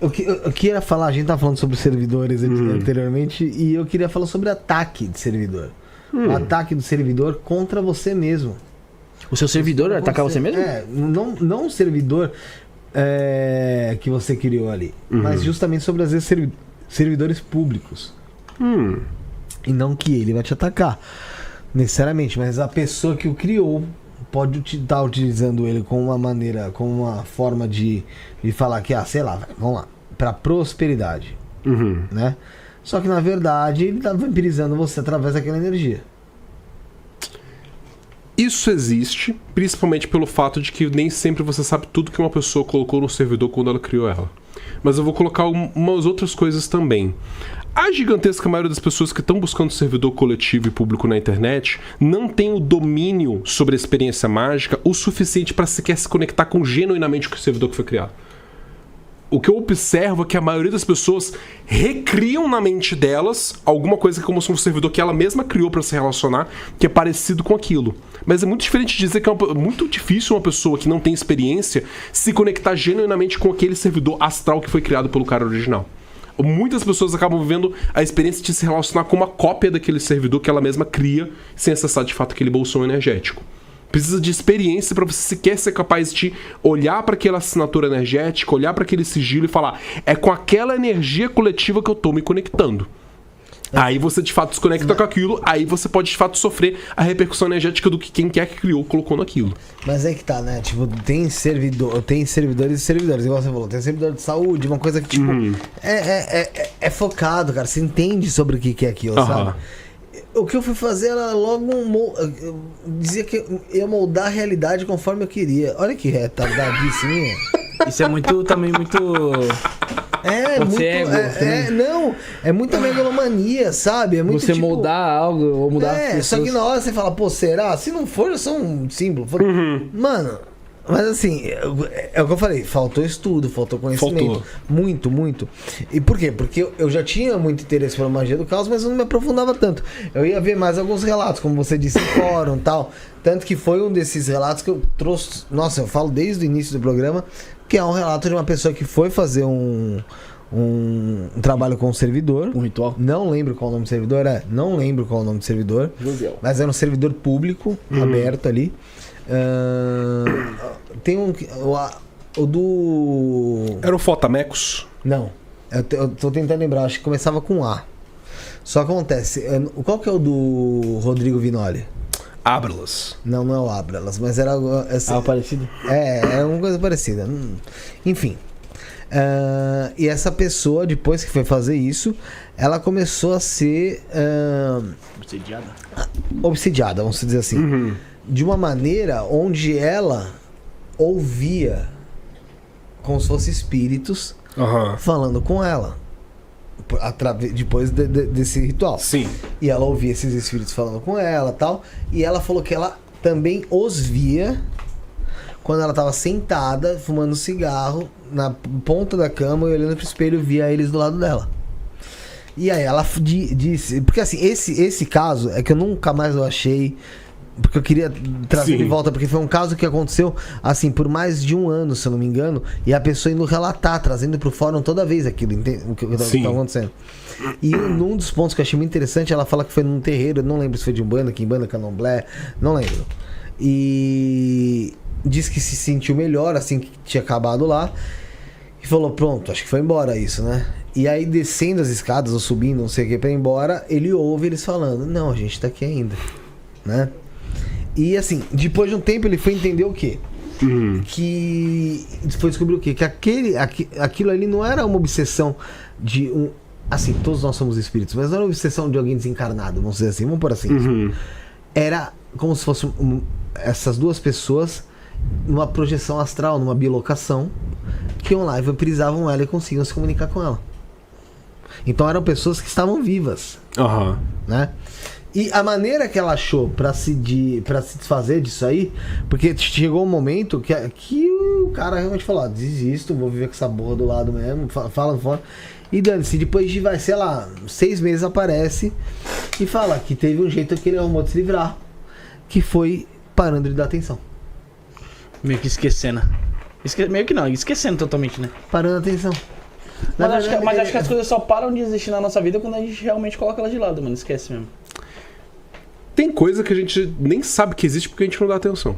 Eu queria falar, a gente tava falando sobre servidores anteriormente, e eu queria falar sobre ataque de servidor. O ataque do servidor contra você mesmo. O seu servidor atacar você mesmo? Não o servidor que você criou ali, mas justamente sobre, às vezes, servidores públicos. E não que ele vai te atacar, necessariamente, mas a pessoa que o criou pode estar utilizando ele como uma maneira, como uma forma de falar que, sei lá, vamos lá, para prosperidade, né? Só que na verdade ele está vampirizando você através daquela energia. Isso existe, principalmente pelo fato de que nem sempre você sabe tudo que uma pessoa colocou no servidor quando ela criou ela. Mas eu vou colocar umas outras coisas também. A gigantesca maioria das pessoas que estão buscando servidor coletivo e público na internet não tem o domínio sobre a experiência mágica o suficiente para sequer se conectar com genuinamente com o servidor que foi criado. O que eu observo é que a maioria das pessoas recriam na mente delas alguma coisa que é como se um servidor que ela mesma criou para se relacionar, que é parecido com aquilo. Mas é muito diferente de dizer que é muito difícil uma pessoa que não tem experiência se conectar genuinamente com aquele servidor astral que foi criado pelo cara original. Muitas pessoas acabam vivendo a experiência de se relacionar com uma cópia daquele servidor que ela mesma cria, sem acessar de fato aquele bolsão energético. Precisa de experiência para você sequer ser capaz de olhar para aquela assinatura energética, olhar para aquele sigilo e falar: é com aquela energia coletiva que eu tô me conectando. Aí você de fato se conecta com aquilo, aí você pode de fato sofrer a repercussão energética do que quem quer que criou colocou naquilo. Mas é que tá, né? Tipo, tem servidores e servidores, igual você falou. Tem servidor de saúde, uma coisa que, tipo, é focado, cara. Você entende sobre o que é aquilo, sabe? O que eu fui fazer era logo dizia que eu ia moldar a realidade conforme eu queria. Olha que retardadíssimo. Isso é também muito... É muita megalomania, sabe? É muito, você moldar algo ou mudar as pessoas. Só que na hora você fala, pô, será? Se não for, eu sou um símbolo. Mano, mas assim, é o que eu falei, faltou estudo, faltou conhecimento. Muito. E por quê? Porque eu já tinha muito interesse pela magia do caos, mas eu não me aprofundava tanto. Eu ia ver mais alguns relatos, como você disse, em fórum e tal. Tanto que foi um desses relatos que eu trouxe. Nossa, eu falo desde o início do programa, que é um relato de uma pessoa que foi fazer um trabalho com um servidor. Um ritual? Não lembro qual o nome do servidor Não lembro qual o nome do servidor. Josiel. Mas era um servidor público, aberto ali. Tem o do... Era o Fotamecos? Não. Eu tô tentando lembrar, acho que começava com A. Só que acontece, qual que é o do Rodrigo Vinoli? Ábralas. Não é o Ábralas, mas era... Algo parecido? Era uma coisa parecida. Enfim. E essa pessoa, depois que foi fazer isso, ela começou a ser... obsidiada, vamos dizer assim. De uma maneira onde ela ouvia como se fossem espíritos falando com ela. Depois desse ritual. Sim. E ela ouvia esses espíritos falando com ela e tal. E ela falou que ela também os via quando ela estava sentada, fumando cigarro, na ponta da cama e olhando pro espelho, via eles do lado dela. E aí ela disse... Porque assim, esse caso é que eu nunca mais eu achei... Porque eu queria trazer de volta, porque foi um caso que aconteceu, assim, por mais de um ano, se eu não me engano, e a pessoa indo relatar, trazendo pro fórum toda vez aquilo, o que tá acontecendo. E num dos pontos que eu achei muito interessante, ela fala que foi num terreiro, eu não lembro se foi de Umbanda, Quimbanda, Candomblé, não lembro. E disse que se sentiu melhor, assim, que tinha acabado lá, e falou, pronto, acho que foi embora isso, né? E aí, descendo as escadas, ou subindo, não sei o que, pra ir embora, ele ouve eles falando, não, a gente tá aqui ainda, né? E assim, depois de um tempo ele foi entender o quê? Que foi descobrir o quê? Que aquilo ali não era uma obsessão de um... Assim, todos nós somos espíritos, mas não era uma obsessão de alguém desencarnado, vamos dizer assim, vamos por assim. Era como se fossem essas duas pessoas numa projeção astral, numa bilocação, que iam lá e vampirizavam ela e conseguiam se comunicar com ela. Então eram pessoas que estavam vivas, né? E a maneira que ela achou pra se desfazer disso aí, porque chegou um momento que o cara realmente falou, desisto, vou viver com essa porra do lado mesmo, fala fora. E dane-se, depois de, sei lá, 6 meses aparece e fala que teve um jeito que ele arrumou de se livrar, que foi parando de dar atenção. Meio que esquecendo. Meio que não, esquecendo totalmente, né? Parando a atenção. Mas acho que as coisas só param de existir na nossa vida quando a gente realmente coloca elas de lado, mano. Esquece mesmo. Tem coisa que a gente nem sabe que existe porque a gente não dá atenção.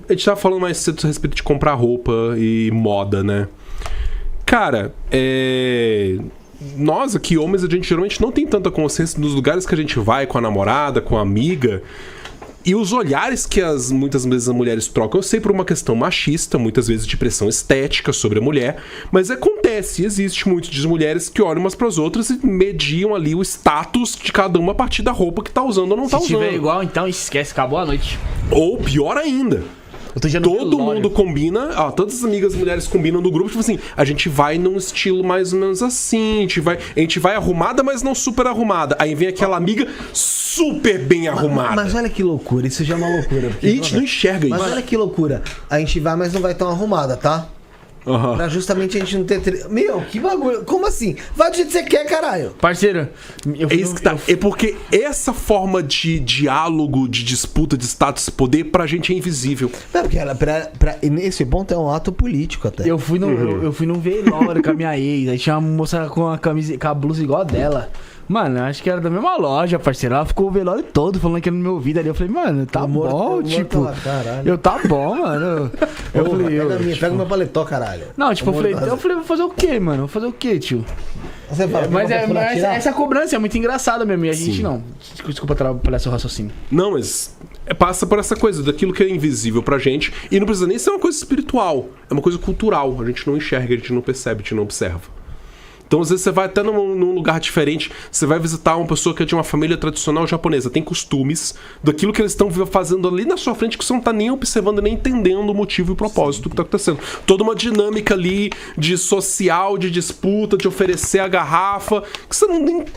A gente tava falando mais cedo a respeito de comprar roupa e moda, né? Cara, nós aqui, homens, a gente geralmente não tem tanta consciência nos lugares que a gente vai com a namorada, com a amiga. E os olhares que muitas vezes as mulheres trocam, eu sei por uma questão machista, muitas vezes de pressão estética sobre a mulher, mas acontece, existe muito de mulheres que olham umas pras outras e mediam ali o status de cada uma a partir da roupa que tá usando ou não tá usando. Se tiver igual, então esquece, acabou a noite. Ou pior ainda, todo mundo combina, todas as amigas mulheres combinam no grupo, tipo assim, a gente vai num estilo mais ou menos assim, a gente vai arrumada, mas não super arrumada. Aí vem aquela amiga super bem arrumada. Mas olha que loucura, isso já é uma loucura. E a gente não enxerga isso. Mas olha que loucura, a gente vai, mas não vai tão arrumada, tá? Pra justamente a gente não ter... Meu, que bagulho. Como assim? Vai do jeito que você quer, caralho. Parceiro, é isso que tá. É porque essa forma de diálogo, de disputa de status e poder, pra gente é invisível. Não, porque nesse ponto é um ato político até. eu fui num velório com a minha ex, aí tinha uma moça com a camisa, com a blusa igual a dela. Mano, acho que era da mesma loja, parceiro. Ela ficou o velório todo falando aquilo no meu ouvido ali. Eu falei, mano, tá bom, tipo. Eu tá bom, mano. Eu falei, pega o meu paletó, caralho. Não, tipo, eu falei, vou fazer o quê, mano? Vou fazer o quê, tio? Você fala, mas essa cobrança é muito engraçada mesmo. E a gente não. Desculpa atrapalhar seu raciocínio. Não, mas passa por essa coisa, daquilo que é invisível pra gente. E não precisa nem ser uma coisa espiritual. É uma coisa cultural. A gente não enxerga, a gente não percebe, a gente não observa. Então, às vezes, você vai até num lugar diferente, você vai visitar uma pessoa que é de uma família tradicional japonesa, tem costumes daquilo que eles estão fazendo ali na sua frente que você não tá nem observando, nem entendendo o motivo e o propósito que tá acontecendo. Toda uma dinâmica ali de social, de disputa, de oferecer a garrafa, que você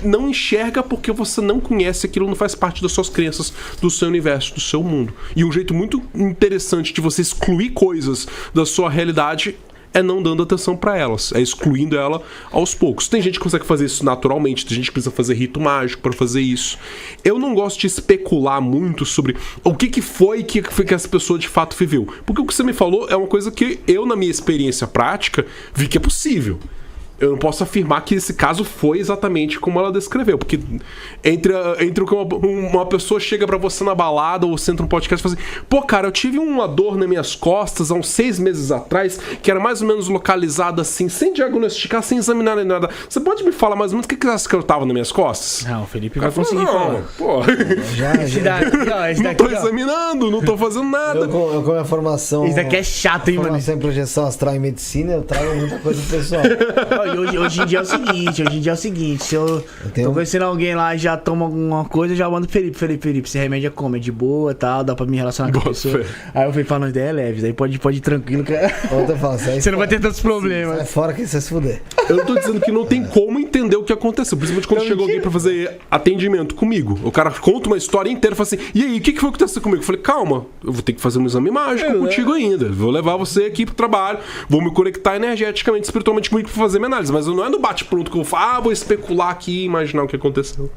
não enxerga porque você não conhece aquilo, não faz parte das suas crenças, do seu universo, do seu mundo. E um jeito muito interessante de você excluir coisas da sua realidade é não dando atenção pra elas, é excluindo ela aos poucos. Tem gente que consegue fazer isso naturalmente, tem gente que precisa fazer rito mágico pra fazer isso. Eu não gosto de especular muito sobre o que foi que essa pessoa de fato viveu. Porque o que você me falou é uma coisa que eu, na minha experiência prática, vi que é possível. Eu não posso afirmar que esse caso foi exatamente como ela descreveu, porque entre o que uma pessoa chega pra você na balada ou senta no podcast e fala assim, pô, cara, eu tive uma dor nas minhas costas há uns 6 meses atrás, que era mais ou menos localizada assim, sem diagnosticar, sem examinar nem nada. Você pode me falar mais ou menos o que você acha que eu tava nas minhas costas? Não, o Felipe vai conseguir falar. Pô, não tô examinando, não tô fazendo nada. Eu com a minha formação... Isso daqui é chato, hein, mano? Formação em projeção astral em medicina, eu trago muita coisa pro pessoal. Hoje em dia é o seguinte, se eu tô conhecendo alguém lá e já toma alguma coisa, eu já mando pro Felipe, esse remédio é como? É de boa e tal, dá pra me relacionar com a pessoa. Aí eu falei, fala, ideia é leve, aí pode ir tranquilo, cara. Você não vai ter tantos problemas. Sai fora que você se fuder. Eu tô dizendo que não tem como entender o que aconteceu, principalmente quando chegou alguém pra fazer atendimento comigo. O cara conta uma história inteira e fala assim, e aí, o que foi que aconteceu comigo? Eu falei, calma, eu vou ter que fazer um exame mágico contigo ainda. Vou levar você aqui pro trabalho, vou me conectar energeticamente, espiritualmente comigo pra fazer minha análise. Mas não é no bate-pronto que eu falo, vou especular aqui e imaginar o que aconteceu.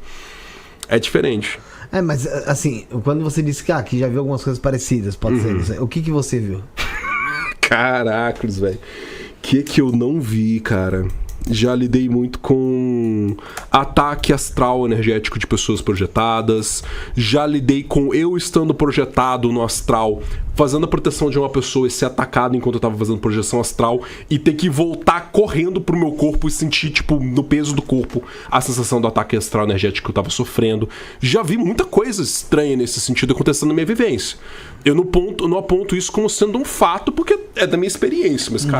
É diferente. Mas assim, quando você disse que já viu algumas coisas parecidas, pode ser, o que você viu? Caracos, velho. Que eu não vi, cara? Já lidei muito com ataque astral energético de pessoas projetadas. Já lidei com eu estando projetado no astral, fazendo a proteção de uma pessoa e ser atacado enquanto eu tava fazendo projeção astral e ter que voltar correndo pro meu corpo e sentir, tipo, no peso do corpo a sensação do ataque astral energético que eu tava sofrendo. Já vi muita coisa estranha nesse sentido acontecendo na minha vivência. Eu não aponto isso como sendo um fato porque é da minha experiência, mas, cara,